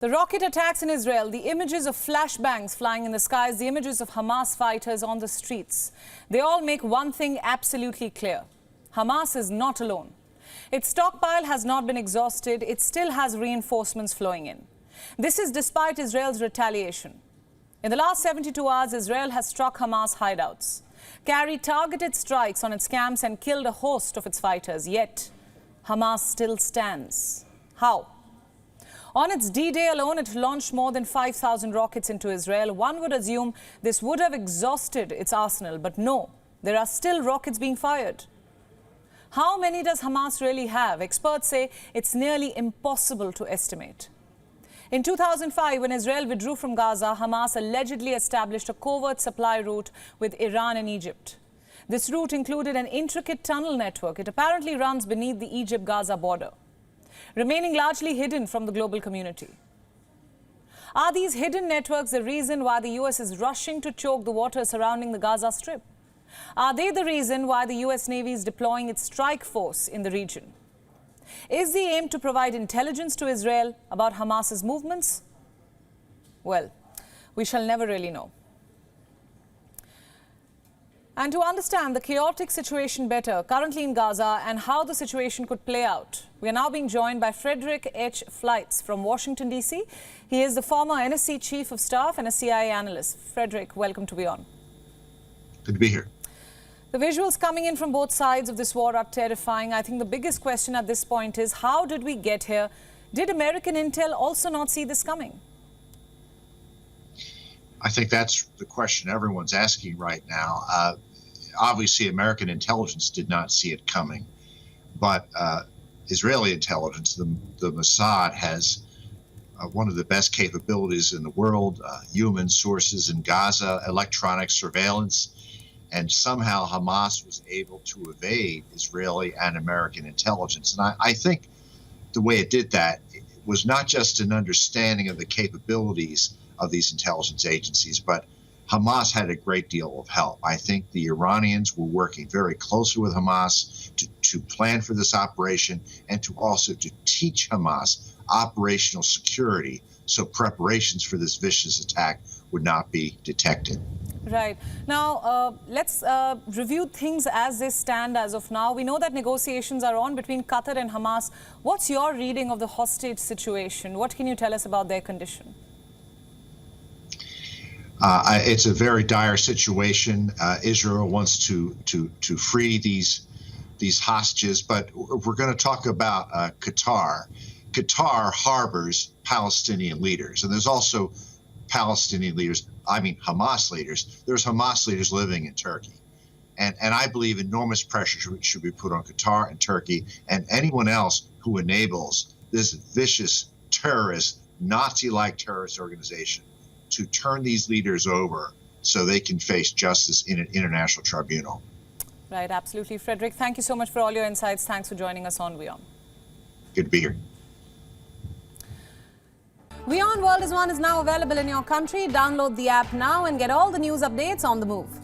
The rocket attacks in Israel, the images of flashbangs flying in the skies, the images of Hamas fighters on the streets. They all make one thing absolutely clear. Hamas is not alone. Its stockpile has not been exhausted. It still has reinforcements flowing in. This is despite Israel's retaliation. In the last 72 hours, Israel has struck Hamas hideouts, carried targeted strikes on its camps and killed a host of its fighters. Yet, Hamas still stands. How? On its D-Day alone, it launched more than 5,000 rockets into Israel. One would assume this would have exhausted its arsenal, but no, there are still rockets being fired. How many does Hamas really have? Experts say it's nearly impossible to estimate. In 2005, when Israel withdrew from Gaza, Hamas allegedly established a covert supply route with Iran and Egypt. This route included an intricate tunnel network. It apparently runs beneath the Egypt-Gaza border, remaining largely hidden from the global community. Are these hidden networks the reason why the US is rushing to choke the water surrounding the Gaza Strip? Are they the reason why the US Navy is deploying its strike force in the region? Is the aim to provide intelligence to Israel about Hamas's movements? Well, we shall never really know. And to understand the chaotic situation better currently in Gaza and how the situation could play out, we are now being joined by Frederick H. Fleitz from Washington, D.C. He is the former NSC Chief of Staff and a CIA analyst. Frederick, welcome to WION. Good to be here. The visuals coming in from both sides of this war are terrifying. I think the biggest question at this point is, how did we get here? Did American intel also not see this coming? I think that's the question everyone's asking right now. Obviously, American intelligence did not see it coming, but Israeli intelligence, the Mossad, has one of the best capabilities in the world, human sources in Gaza, electronic surveillance, and somehow Hamas was able to evade Israeli and American intelligence. And I think the way it did that was not just an understanding of the capabilities of these intelligence agencies, but Hamas had a great deal of help. I think the Iranians were working very closely with Hamas to plan for this operation and to also to teach Hamas operational security so preparations for this vicious attack would not be detected. Right. Now, let's review things as they stand as of now. We know that negotiations are on between Qatar and Hamas. What's your reading of the hostage situation? What can you tell us about their condition? It's a very dire situation. Israel wants to free these hostages, but we're going to talk about Qatar. Qatar harbors Palestinian leaders, and there's also Palestinian leaders, Hamas leaders. There's Hamas leaders living in Turkey. And I believe enormous pressure should be put on Qatar and Turkey and anyone else who enables this vicious terrorist, Nazi-like terrorist organization to turn these leaders over so they can face justice in an international tribunal. Right, absolutely. Frederick, thank you so much for all your insights. Thanks for joining us on WION. Good to be here. WION World is now available in your country. Download the app now and get all the news updates on the move.